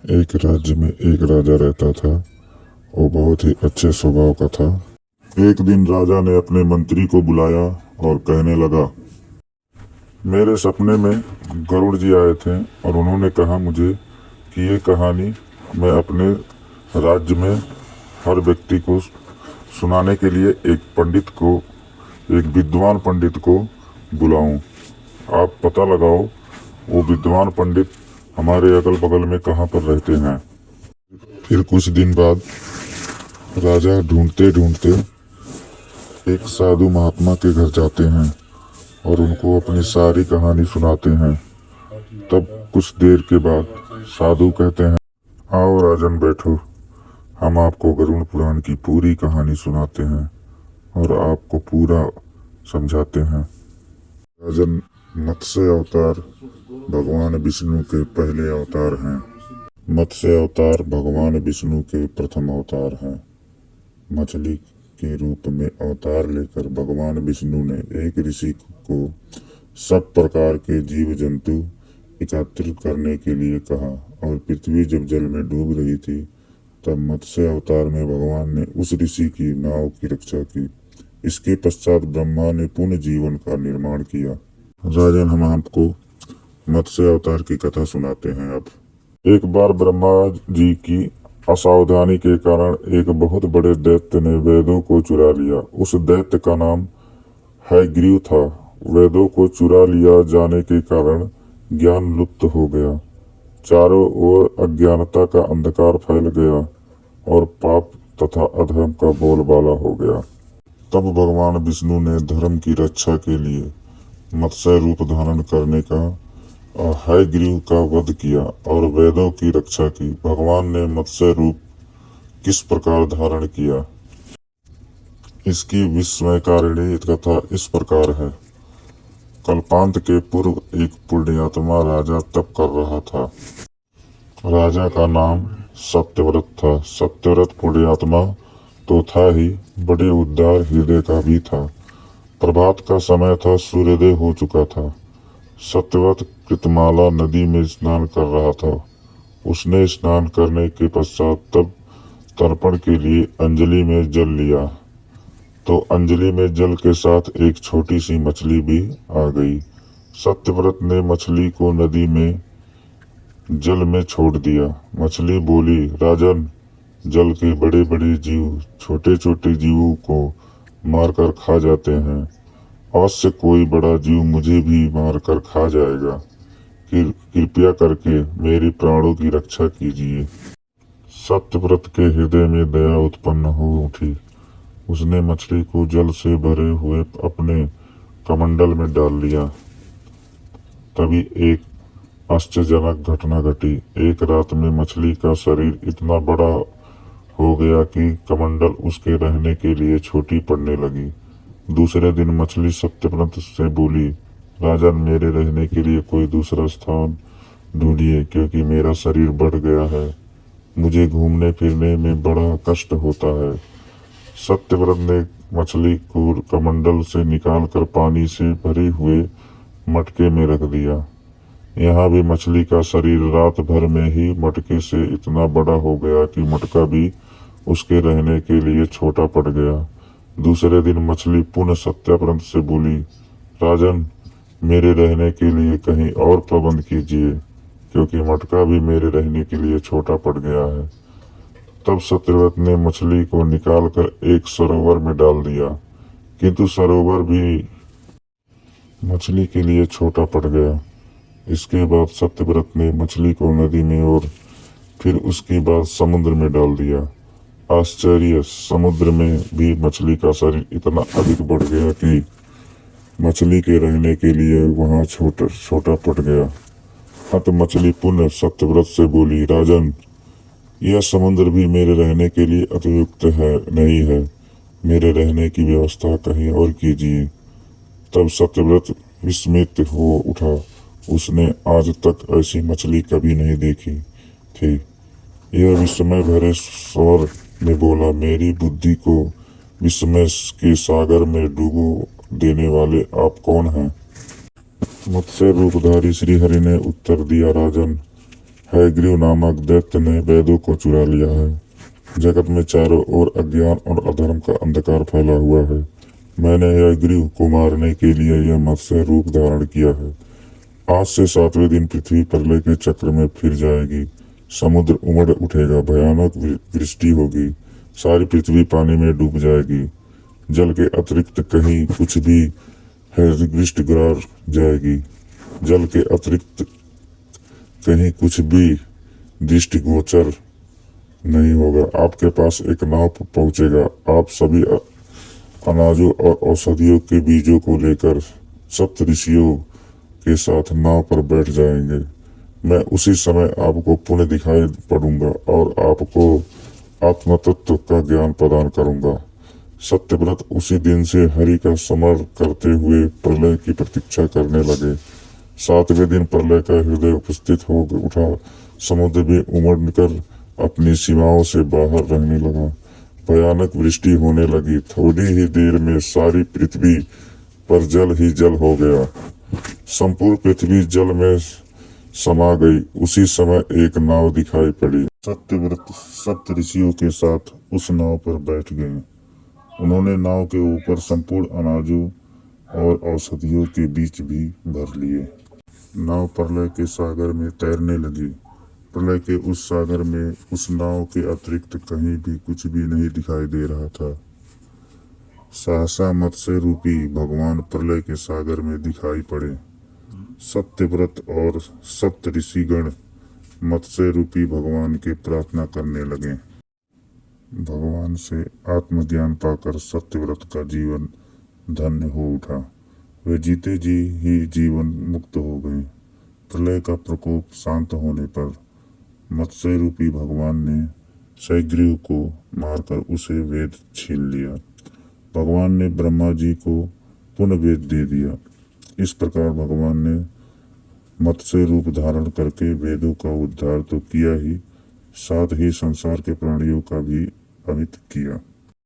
एक राज्य में एक राजा रहता था। वो बहुत ही अच्छे स्वभाव का था। एक दिन राजा ने अपने मंत्री को बुलाया और कहने लगा, मेरे सपने में गरुड़ जी आए थे और उन्होंने कहा मुझे कि ये कहानी मैं अपने राज्य में हर व्यक्ति को सुनाने के लिए एक विद्वान पंडित को बुलाऊं। आप पता लगाओ वो विद्वान पंडित हमारे अगल बगल में कहाँ पर रहते हैं। फिर कुछ दिन बाद राजा ढूंढते ढूंढते एक साधु महात्मा के घर जाते हैं और उनको अपनी सारी कहानी सुनाते हैं। तब कुछ देर के बाद साधु कहते हैं, आओ राजन बैठो, हम आपको गरुड़ पुराण की पूरी कहानी सुनाते हैं और आपको पूरा समझाते हैं। राजन, मत्स्य अवतार भगवान विष्णु के पहले अवतार हैं। मत्स्य अवतार भगवान विष्णु के प्रथम अवतार हैं। मछली के रूप में अवतार लेकर भगवान विष्णु ने एक ऋषि को सब प्रकार के जीव जंतु एकत्रित करने के लिए कहा और पृथ्वी जब जल में डूब रही थी तब मत्स्य अवतार में भगवान ने उस ऋषि की नाव की रक्षा की। इसके पश्चात ब्रह्मा ने पुनः जीवन का निर्माण किया। राजन, हम आपको मत्स्य अवतार की कथा सुनाते हैं। अब एक बार ब्रह्मा जी की असावधानी के कारण एक बहुत बड़े दैत्य ने वेदों को चुरा लिया। उस दैत्य का नाम हयग्रीव था। वेदों को चुरा लिया जाने के कारण ज्ञान लुप्त हो गया। चारों ओर अज्ञानता का अंधकार फैल गया और पाप तथा अधर्म का बोलबाला हो गया। तब भगवान विष्णु ने धर्म की रक्षा के लिए मत्स्य रूप धारण करने का और हयग्रीव का वध किया और वेदों की रक्षा की। भगवान ने मत्स्य रूप किस प्रकार धारण किया, इसकी विस्मयकारिणी कथा इस प्रकार है। कल्पांत के पूर्व एक पुण्यात्मा राजा तप कर रहा था। राजा का नाम सत्यव्रत था। सत्यव्रत पुण्यात्मा तो था ही, बड़े उदार हृदय का भी था। प्रभात का समय था, सूर्योदय हो चुका था। सत्यव्रत कृतमाला नदी में स्नान कर रहा था। उसने स्नान करने के पश्चात तब तर्पण के लिए अंजलि में जल लिया तो अंजलि में जल के साथ एक छोटी सी मछली भी आ गई। सत्यव्रत ने मछली को नदी में जल में छोड़ दिया। मछली बोली, राजन, जल के बड़े बड़े जीव छोटे छोटे जीवों को मारकर खा जाते हैं। अवश्य कोई बड़ा जीव मुझे भी मारकर खा जाएगा। कृपया करके मेरे प्राणों की रक्षा कीजिए। सत्यव्रत के हृदय में दया उत्पन्न हो उठी। उसने मछली को जल से भरे हुए अपने कमंडल में डाल लिया। तभी एक आश्चर्यजनक घटना घटी। एक रात में मछली का शरीर इतना बड़ा हो गया कि कमंडल उसके रहने के लिए छोटी पड़ने लगी। दूसरे दिन मछली सत्यव्रत से बोली, राजन, मेरे रहने के लिए कोई दूसरा स्थान ढूंढिए क्योंकि मेरा शरीर बढ़ गया है। मुझे घूमने फिरने में बड़ा कष्ट होता है। सत्यव्रत ने मछली को कमंडल से निकालकर पानी से भरे हुए मटके में रख दिया। यहाँ भी मछली का शरीर रात भर में ही मटके से इतना बड़ा हो गया कि मटका भी उसके रहने के लिए छोटा पड़ गया। दूसरे दिन मछली पुनः सत्यव्रत से बोली, राजन, मेरे रहने के लिए कहीं और प्रबंध कीजिए क्योंकि मटका भी मेरे रहने के लिए छोटा पड़ गया है। तब सत्यव्रत ने मछली को निकालकर एक सरोवर में डाल दिया, किंतु सरोवर भी मछली के लिए छोटा पड़ गया। इसके बाद सत्यव्रत ने मछली को नदी में और फिर उसके बाद समुद्र में डाल दिया। आश्चर्य, समुद्र में भी मछली का शरीर इतना अधिक बढ़ गया कि मछली के रहने के लिए वहां छोटा पड़ गया। अत मछली पुनः सत्यव्रत से बोली, राजन, यह समुद्र भी मेरे रहने के लिए अतियुक्त नहीं है। मेरे रहने की व्यवस्था कहीं और कीजिए। तब सत्यव्रत विस्मित हो उठा। उसने आज तक ऐसी मछली कभी नहीं देखी थी। यह विस्मय भरे स्वर में बोला, मेरी बुद्धि को विस्मय के सागर में डूबो देने वाले आप कौन हैं? मत्स्य रूपधारी श्रीहरि ने उत्तर दिया, राजन, हयग्रीव नामक दैत्य ने वेदों को चुरा लिया है। जगत में चारों ओर अज्ञान और अधर्म का अंधकार फैला हुआ है। मैंने हयग्रीव को मारने के लिए यह मत्स्य रूप धारण किया है। आज से 7वें दिन पृथ्वी प्रलय के चक्र में फिर जाएगी। समुद्र उमड़ उठेगा, भयानक वृष्टि होगी, सारी पृथ्वी पानी में डूब जाएगी। जल के अतिरिक्त कहीं कुछ भी गिरा जाएगी। जल के अतिरिक्त कहीं कुछ भी दृष्टिगोचर नहीं होगा। आपके पास एक नाव पहुंचेगा। आप सभी अनाजों और औषधियों के बीजों को लेकर सप्त ऋषियों के साथ नाव पर बैठ जाएंगे। मैं उसी समय आपको पुनः दिखाई पड़ूंगा और आपको आत्मतत्व का ज्ञान प्रदान करूंगा। सत्यव्रत उसी दिन से हरि का स्मरण करते हुए प्रलय की प्रतीक्षा करने लगे। 7वें दिन प्रलय का हृदय उपस्थित हो उठा। समुद्र भी उमड़कर अपनी सीमाओं से बाहर रहने लगा। भयानक वृष्टि होने लगी। थोड़ी ही देर में सारी पृथ्वी पर जल ही जल हो गया। संपूर्ण पृथ्वी जल में समा गई। उसी समय एक नाव दिखाई पड़ी। सत्यव्रत सप्त ऋषियों के साथ उस नाव पर बैठ गए। उन्होंने नाव के ऊपर संपूर्ण अनाजों और औषधियों के बीज भी भर लिए। नाव प्रलय के सागर में तैरने लगी। प्रलय के उस सागर में उस नाव के अतिरिक्त कहीं भी कुछ भी नहीं दिखाई दे रहा था। सहसा मत्स्य रूपी भगवान प्रलय के सागर में दिखाई पड़े। सत्यव्रत और सप्त ऋषिगण मत्स्य रूपी भगवान की प्रार्थना करने लगे। भगवान से आत्मज्ञान पाकर सत्यव्रत का जीवन धन्य हो उठा। वे जीते जी ही जीवन मुक्त हो गए। प्रलय का प्रकोप शांत होने पर मत्स्य रूपी भगवान ने हयग्रीव को मारकर उसे वेद छीन लिया। भगवान ने ब्रह्मा जी को पुनः वेद दे दिया। इस प्रकार भगवान ने मत्स्य रूप धारण करके वेदों का उद्धार तो किया ही, साथ ही संसार के प्राणियों का भी अहित किया।